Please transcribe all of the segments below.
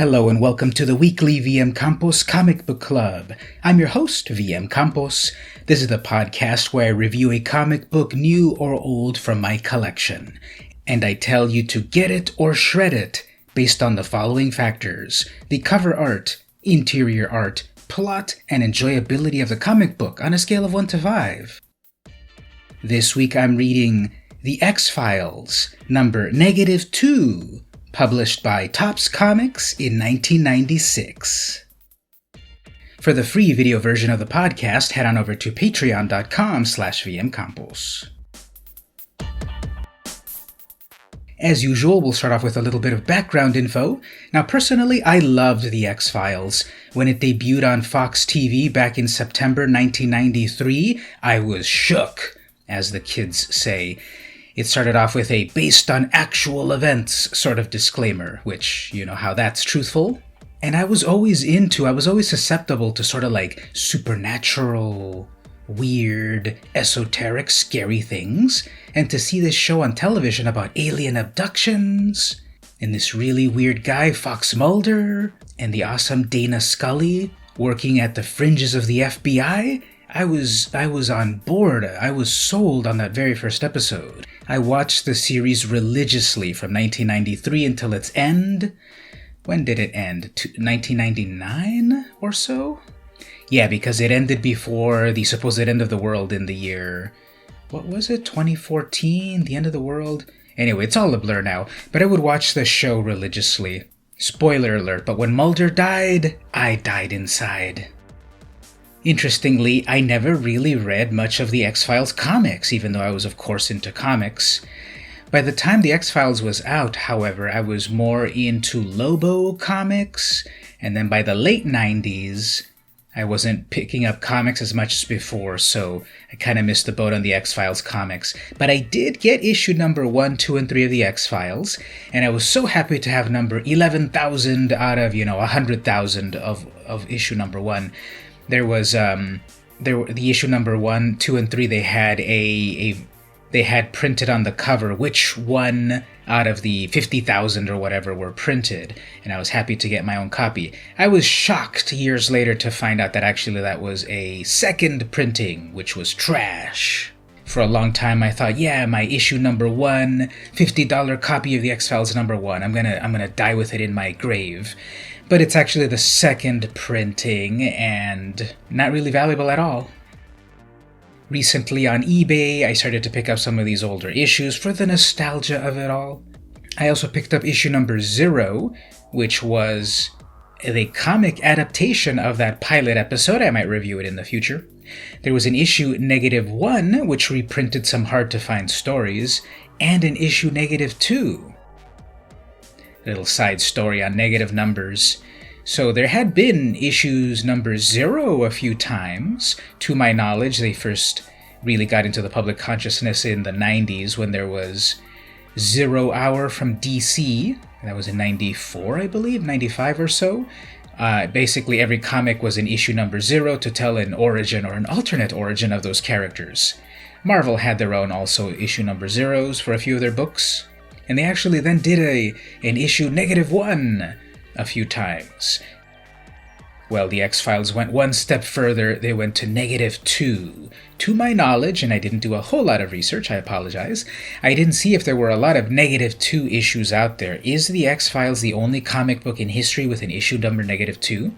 Hello and welcome to the weekly vmcampos Comic Book Club. I'm your host, vmcampos. This is the podcast where I review a comic book, new or old, from my collection. And I tell you to get it or shred it based on the following factors: the cover art, interior art, plot, and enjoyability of the comic book on a scale of 1 to 5. This week I'm reading The X-Files, number -2, published by Topps Comics in 1996. For the free video version of the podcast, head on over to patreon.com/vmcampos. As usual, we'll start off with a little bit of background info. Now, personally, I loved The X-Files. When it debuted on Fox TV back in September 1993, I was shook, as the kids say. It started off with a based on actual events sort of disclaimer, which, you know how that's truthful. And I was always susceptible to sort of like supernatural, weird, esoteric, scary things. And to see this show on television about alien abductions, and this really weird guy, Fox Mulder, and the awesome Dana Scully working at the fringes of the FBI, I was on board. I was sold on that very first episode. I watched the series religiously from 1993 until its end. When did it end? 1999 or so? Yeah, because it ended before the supposed end of the world in the year... What was it? 2014? The end of the world? Anyway, it's all a blur now. But I would watch the show religiously. Spoiler alert, but when Mulder died, I died inside. Interestingly, I never really read much of the X-Files comics, even though I was of course into comics. By the time the X-Files was out, however, I was more into Lobo comics, and then by the late 90s, I wasn't picking up comics as much as before, so I kind of missed the boat on the X-Files comics. But I did get issue number 1, 2, and 3 of the X-Files, and I was so happy to have number 11,000 out of, 100,000 of issue number 1. There was the issue number 1, 2, and 3. They had printed on the cover which one out of the 50,000 or whatever were printed, and I was happy to get my own copy. I was shocked years later to find out that actually that was a second printing, which was trash. For a long time, I thought, yeah, my issue number 1, $50 copy of the X-Files number 1. I'm gonna die with it in my grave. But it's actually the second printing, and not really valuable at all. Recently on eBay, I started to pick up some of these older issues for the nostalgia of it all. I also picked up issue number 0, which was the comic adaptation of that pilot episode. I might review it in the future. There was an issue -1, which reprinted some hard-to-find stories, and an issue -2. Little side story on negative numbers. So there had been issues number 0 a few times. To my knowledge, they first really got into the public consciousness in the 90s when there was 0 Hour from DC. That was in 94, I believe, 95 or so. Basically, every comic was in issue number 0 to tell an origin or an alternate origin of those characters. Marvel had their own also issue number 0s for a few of their books. And they actually then did an issue -1 a few times. Well, the X-Files went one step further. They went to -2. To my knowledge, and I didn't do a whole lot of research, I apologize, I didn't see if there were a lot of -2 issues out there. Is the X-Files the only comic book in history with an issue number -2?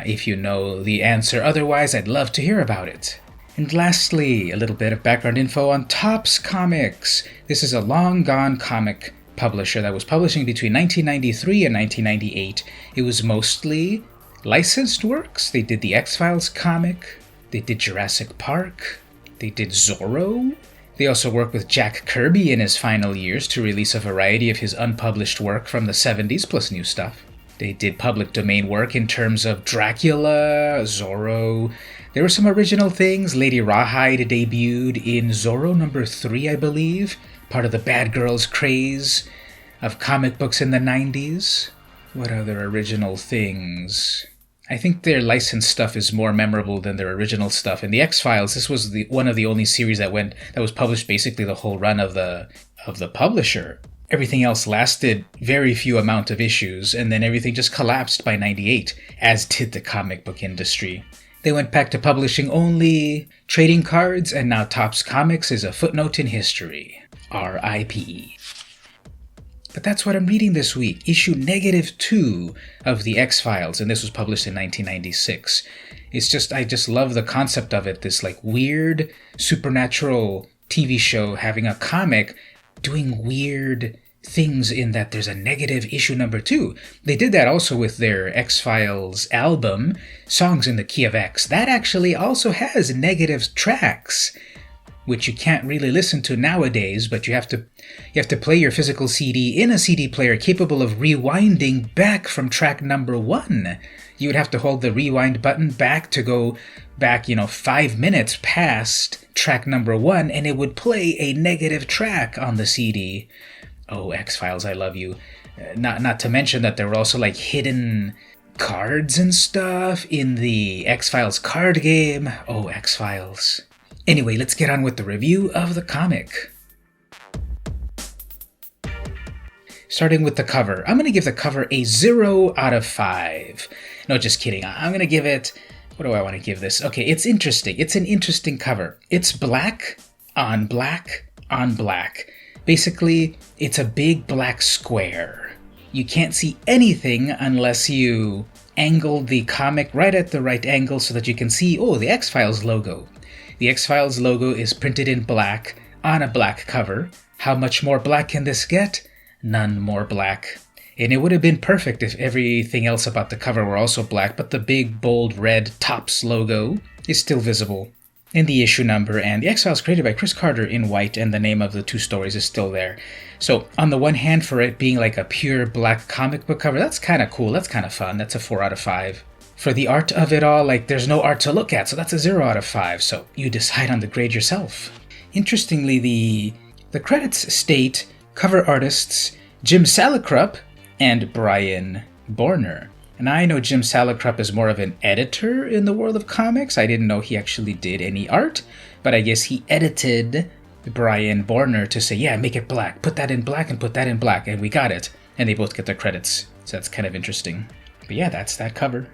If you know the answer otherwise, I'd love to hear about it. And lastly, a little bit of background info on Topps Comics. This is a long-gone comic publisher that was publishing between 1993 and 1998. It was mostly licensed works. They did the X-Files comic. They did Jurassic Park. They did Zorro. They also worked with Jack Kirby in his final years to release a variety of his unpublished work from the 70s, plus new stuff. They did public domain work in terms of Dracula, Zorro. There were some original things. Lady Rawhide debuted in Zorro number 3, I believe, part of the bad girls craze of comic books in the 90s. What other original things? I think their licensed stuff is more memorable than their original stuff. In the X-Files, this was one of the only series that was published basically the whole run of the publisher. Everything else lasted very few amount of issues, and then everything just collapsed by 98, as did the comic book industry. They went back to publishing only trading cards, and now Topps Comics is a footnote in history. R.I.P. But that's what I'm reading this week, issue -2 of the X-Files, and this was published in 1996. I just love the concept of it, this like weird supernatural TV show having a comic doing weird things in that there's a negative issue #2. They did that also with their X-Files album, Songs in the Key of X. That actually also has negative tracks, which you can't really listen to nowadays, but you have to play your physical CD in a CD player capable of rewinding back from track #1. You would have to hold the rewind button back to go back, 5 minutes past track #1, and it would play a negative track on the CD. Oh, X-Files, I love you. Not to mention that there were also like hidden cards and stuff in the X-Files card game. Oh, X-Files. Anyway, let's get on with the review of the comic. Starting with the cover. I'm going to give the cover a 0 out of 5. No, just kidding. I'm going to give it... What do I want to give this? Okay, it's interesting. It's an interesting cover. It's black on black on black. Basically, it's a big black square. You can't see anything unless you angle the comic right at the right angle so that you can see, the X-Files logo. The X-Files logo is printed in black on a black cover. How much more black can this get? None more black. And it would have been perfect if everything else about the cover were also black, but the big, bold, red Topps logo is still visible in the issue number, and the X-Files created by Chris Carter in white, and the name of the 2 stories is still there. So, on the one hand, for it being like a pure black comic book cover, that's kind of cool, that's kind of fun, that's a 4 out of 5. For the art of it all, there's no art to look at, so that's a 0 out of 5, so you decide on the grade yourself. Interestingly, the credits state cover artists Jim Salicrup and Brian Borner. And I know Jim Salicrup is more of an editor in the world of comics. I didn't know he actually did any art, but I guess he edited Brian Borner to say, yeah, make it black, put that in black and put that in black, and we got it. And they both get their credits, so that's kind of interesting. But yeah, that's that cover.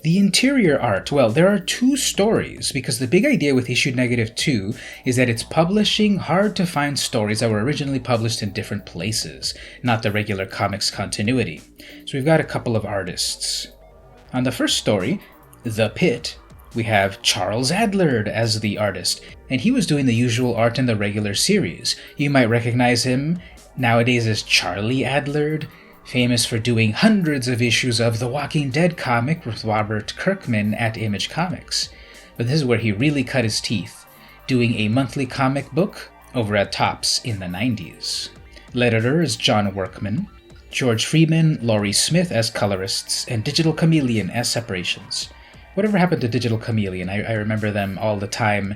The interior art, well, there are 2 stories, because the big idea with issue -2 is that it's publishing hard-to-find stories that were originally published in different places, not the regular comics continuity. So we've got a couple of artists. On the first story, The Pit, we have Charles Adlard as the artist, and he was doing the usual art in the regular series. You might recognize him nowadays as Charlie Adlard, famous for doing hundreds of issues of The Walking Dead comic with Robert Kirkman at Image Comics. But this is where he really cut his teeth, doing a monthly comic book over at Topps in the 90s. Letterer is John Workman, George Freeman, Laurie Smith as colorists, and Digital Chameleon as separations. Whatever happened to Digital Chameleon? I remember them all the time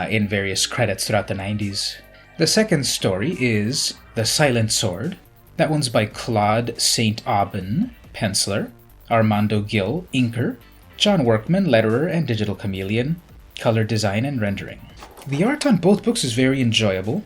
in various credits throughout the 90s. The second story is The Silent Sword. That one's by Claude St. Aubin, penciler, Armando Gill, inker, John Workman, letterer, and Digital Chameleon, color design and rendering. The art on both books is very enjoyable.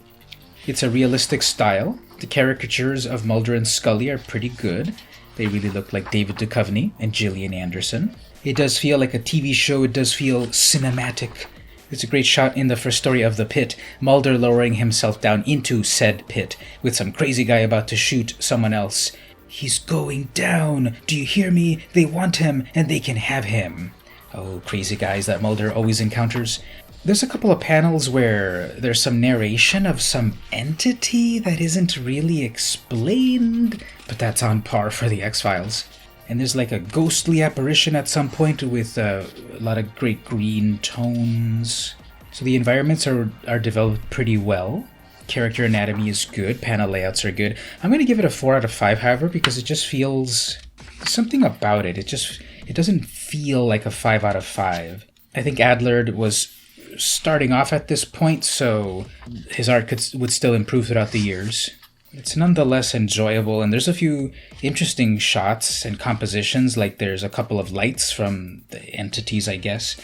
It's a realistic style. The caricatures of Mulder and Scully are pretty good. They really look like David Duchovny and Gillian Anderson. It does feel like a TV show. It does feel cinematic. It's a great shot in the first story of The Pit, Mulder lowering himself down into said pit, with some crazy guy about to shoot someone else. He's going down! Do you hear me? They want him, and they can have him. Oh, crazy guys that Mulder always encounters. There's a couple of panels where there's some narration of some entity that isn't really explained, but that's on par for the X-Files. And there's like a ghostly apparition at some point with a lot of great green tones. So the environments are developed pretty well. Character anatomy is good. Panel layouts are good. I'm going to give it a 4 out of 5, however, because it just feels... something about it. It doesn't feel like a 5 out of 5. I think Adlard was starting off at this point, so his art would still improve throughout the years. It's nonetheless enjoyable, and there's a few interesting shots and compositions, like there's a couple of lights from the entities, I guess,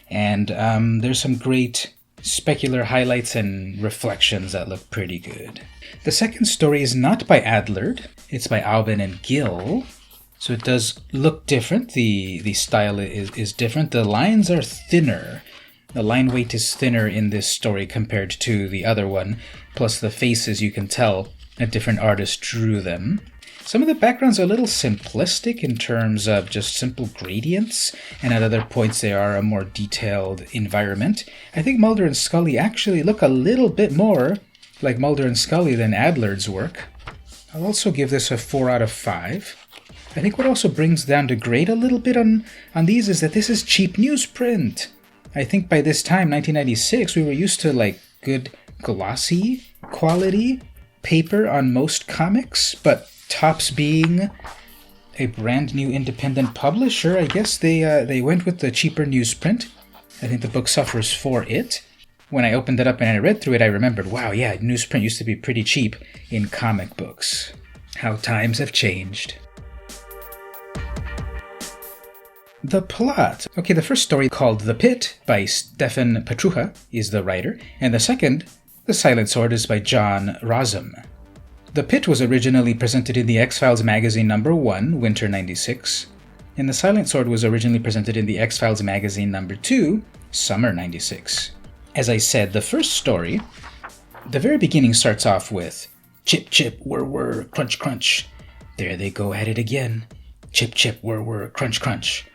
and there's some great specular highlights and reflections that look pretty good. The second story is not by Adlard. It's by Aubin and Gill. So it does look different. The style is different. The lines are thinner. The line weight is thinner in this story compared to the other one. Plus the faces, you can tell a different artist drew them. Some of the backgrounds are a little simplistic in terms of just simple gradients, and at other points they are a more detailed environment. I think Mulder and Scully actually look a little bit more like Mulder and Scully than Adlard's work. I'll also give this a 4 out of 5. I think what also brings down the grade a little bit on these is that this is cheap newsprint. I think by this time, 1996, we were used to like good glossy quality paper on most comics, but Topps being a brand new independent publisher, I guess they went with the cheaper newsprint. I think the book suffers for it. When I opened it up and I read through it, I remembered, wow, yeah, newsprint used to be pretty cheap in comic books. How times have changed. The plot. Okay, the first story, called The Pit by Stefan Petrucha, is the writer, and the second, The Silent Sword, is by John Rossum. The Pit was originally presented in the X-Files magazine number 1, Winter 96, and The Silent Sword was originally presented in the X-Files magazine number 2, Summer 96. As I said, the first story, the very beginning starts off with chip chip whir whir crunch crunch. There they go at it again. Chip chip whir whir crunch crunch.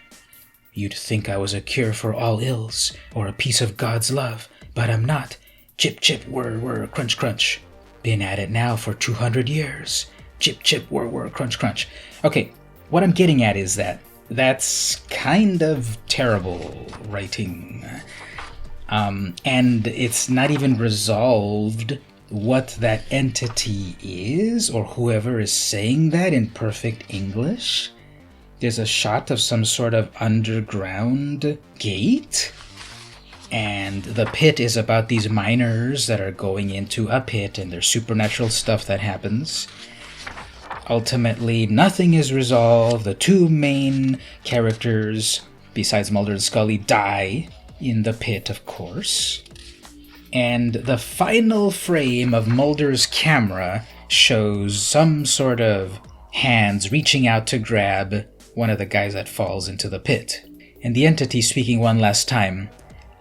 You'd think I was a cure for all ills, or a piece of God's love, but I'm not. Chip chip whir whir crunch crunch. Been at it now for 200 years. Chip chip whir whir crunch crunch. Okay, what I'm getting at is that's kind of terrible writing. And it's not even resolved what that entity is, or whoever is saying that in perfect English. There's a shot of some sort of underground gate, and the pit is about these miners that are going into a pit, and there's supernatural stuff that happens. Ultimately, nothing is resolved. The two main characters, besides Mulder and Scully, die in the pit, of course. And the final frame of Mulder's camera shows some sort of hands reaching out to grab one of the guys that falls into the pit. And the entity speaking one last time,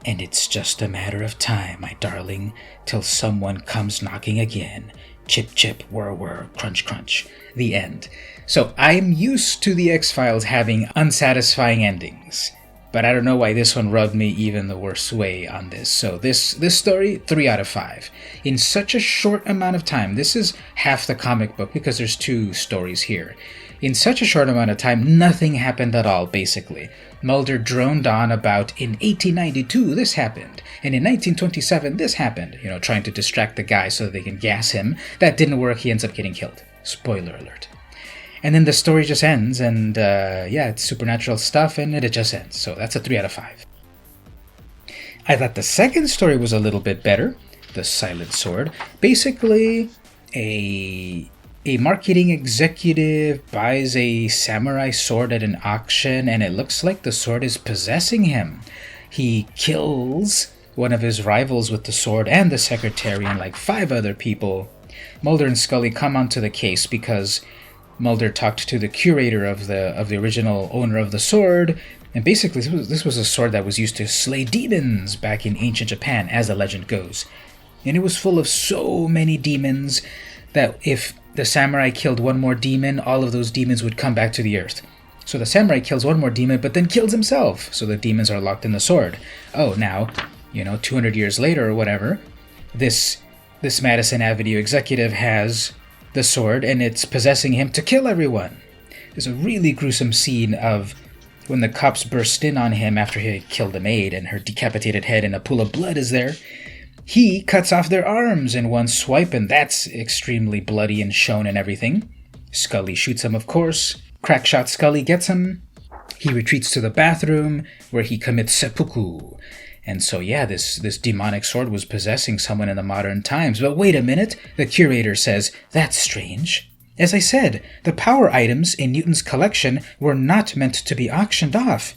"And it's just a matter of time, my darling, till someone comes knocking again. Chip, chip, whir, whir, crunch, crunch." The end. So I'm used to the X-Files having unsatisfying endings, but I don't know why this one rubbed me even the worst way on this. So this story, 3 out of 5. In such a short amount of time, this is half the comic book because there's 2 stories here. In such a short amount of time, nothing happened at all, basically. Mulder droned on about, in 1892 this happened, and in 1927 this happened, trying to distract the guy so that they can gas him. That didn't work, he ends up getting killed. Spoiler alert. And then the story just ends, and it's supernatural stuff, and it just ends. So that's a 3 out of 5. I thought the second story was a little bit better, The Silent Sword. Basically, a marketing executive buys a samurai sword at an auction, and it looks like the sword is possessing him. He kills one of his rivals with the sword and the secretary and like 5 other people. Mulder and Scully come onto the case because Mulder talked to the curator of the original owner of the sword, and basically this was a sword that was used to slay demons back in ancient Japan, as the legend goes. And it was full of so many demons that if the samurai killed one more demon, all of those demons would come back to the earth. So the samurai kills one more demon, but then kills himself, so the demons are locked in the sword. Oh, now, 200 years later or whatever, this Madison Avenue executive has the sword, and it's possessing him to kill everyone. There's a really gruesome scene of when the cops burst in on him after he killed a maid, and her decapitated head and a pool of blood is there. He cuts off their arms in one swipe, and that's extremely bloody and shown and everything. Scully shoots him, of course. Crackshot Scully gets him. He retreats to the bathroom, where he commits seppuku. And so, this demonic sword was possessing someone in the modern times. But wait a minute, the curator says, that's strange. As I said, the power items in Newton's collection were not meant to be auctioned off.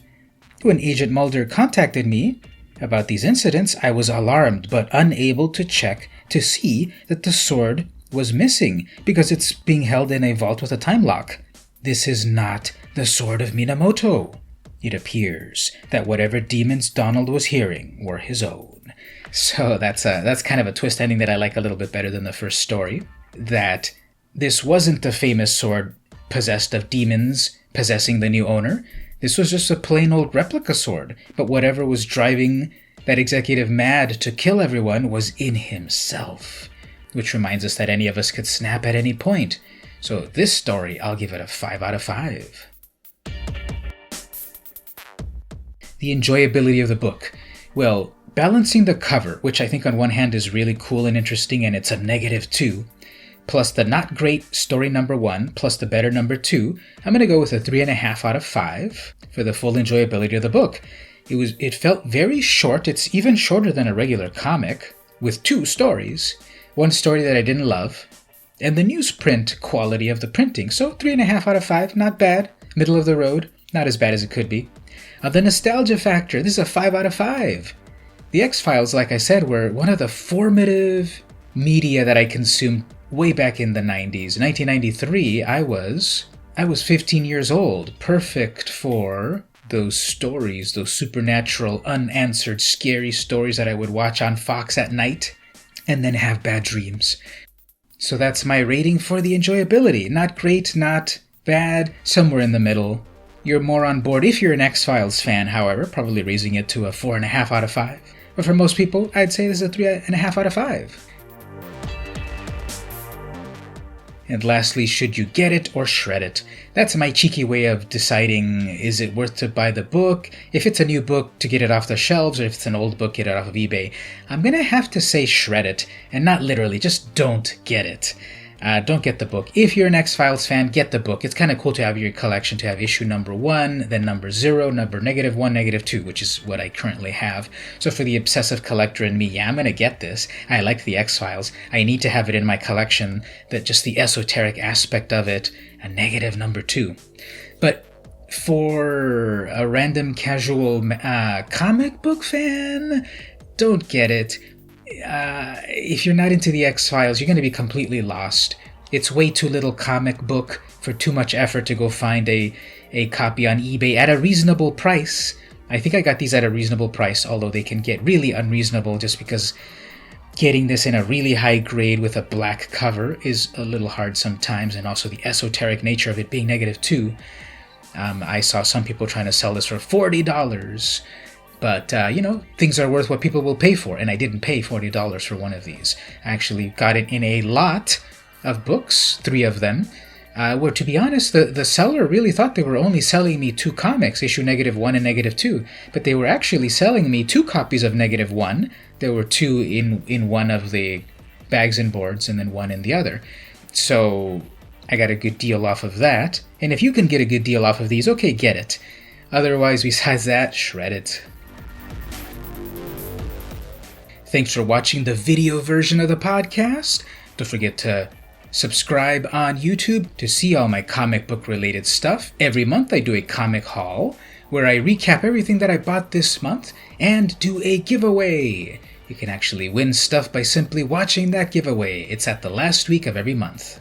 When Agent Mulder contacted me, About these incidents, I was alarmed but unable to check to see that the sword was missing because it's being held in a vault with a time lock. This is not the sword of Minamoto. It appears that whatever demons Donald was hearing were his own. So that's kind of a twist ending that I like a little bit better than the first story. That this wasn't the famous sword possessed of demons possessing the new owner. This was just a plain old replica sword, but whatever was driving that executive mad to kill everyone was in himself. Which reminds us that any of us could snap at any point. So this story, I'll give it a 5 out of 5. The enjoyability of the book. Well, balancing the cover, which I think on one hand is really cool and interesting, and it's a -2, plus the not great story number 1, plus the better number 2, I'm going to go with a 3.5 out of 5 for the full enjoyability of the book. It felt very short. It's even shorter than a regular comic, with 2 stories. One story that I didn't love, and the newsprint quality of the printing. So 3.5 out of 5, not bad. Middle of the road, not as bad as it could be. The nostalgia factor, this is a 5 out of 5. The X-Files, like I said, were one of the formative media that I consumed way back in the 90s. 1993, I was 15 years old, perfect for those stories, those supernatural, unanswered, scary stories that I would watch on Fox at night and then have bad dreams. So that's my rating for the enjoyability. Not great, not bad, somewhere in the middle. You're more on board if you're an X-Files fan, however, probably raising it to a 4.5 out of 5. But for most people, I'd say this is a 3.5 out of 5. And lastly, should you get it or shred it? That's my cheeky way of deciding, is it worth to buy the book? If it's a new book, to get it off the shelves, or if it's an old book, get it off of eBay. I'm gonna have to say shred it, and not literally, just don't get it. Don't get the book. If you're an X-Files fan, get the book. It's kind of cool to have your collection, to have issue number 1, then number 0, number -1, -2, which is what I currently have. So for the obsessive collector in me, yeah, I'm going to get this. I like the X-Files. I need to have it in my collection, that just the esoteric aspect of it, a number 2. But for a random casual comic book fan, don't get it. If you're not into the X-Files, you're going to be completely lost. It's way too little comic book for too much effort to go find a copy on eBay at a reasonable price. I think I got these at a reasonable price, although they can get really unreasonable just because getting this in a really high grade with a black cover is a little hard sometimes, and also the esoteric nature of it being -2. I saw some people trying to sell this for $40. But, things are worth what people will pay for, and I didn't pay $40 for one of these. I actually got it in a lot of books, 3 of them, where, to be honest, the seller really thought they were only selling me 2 comics, issue -1 and -2, but they were actually selling me 2 copies of -1. There were 2 in one of the bags and boards, and then 1 in the other. So I got a good deal off of that, and if you can get a good deal off of these, okay, get it. Otherwise, besides that, shred it. Thanks for watching the video version of the podcast. Don't forget to subscribe on YouTube to see all my comic book related stuff. Every month I do a comic haul where I recap everything that I bought this month and do a giveaway. You can actually win stuff by simply watching that giveaway. It's at the last week of every month.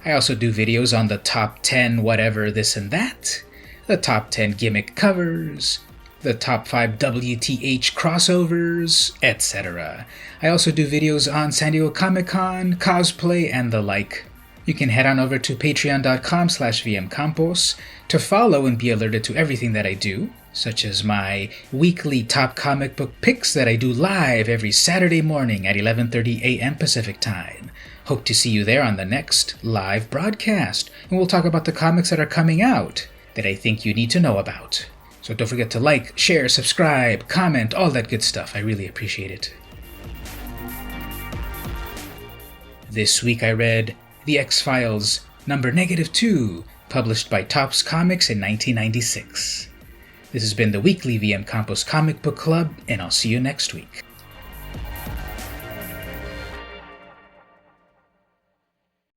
I also do videos on the top 10 whatever this and that, the top 10 gimmick covers, the top 5 WTH crossovers, etc. I also do videos on San Diego Comic-Con, cosplay, and the like. You can head on over to patreon.com/vmcampos to follow and be alerted to everything that I do, such as my weekly top comic book picks that I do live every Saturday morning at 11:30 a.m. Pacific Time. Hope to see you there on the next live broadcast, and we'll talk about the comics that are coming out that I think you need to know about. So don't forget to like, share, subscribe, comment, all that good stuff. I really appreciate it. This week I read The X-Files number -2, published by Topps Comics in 1996. This has been the weekly VM Campos Comic Book Club, and I'll see you next week.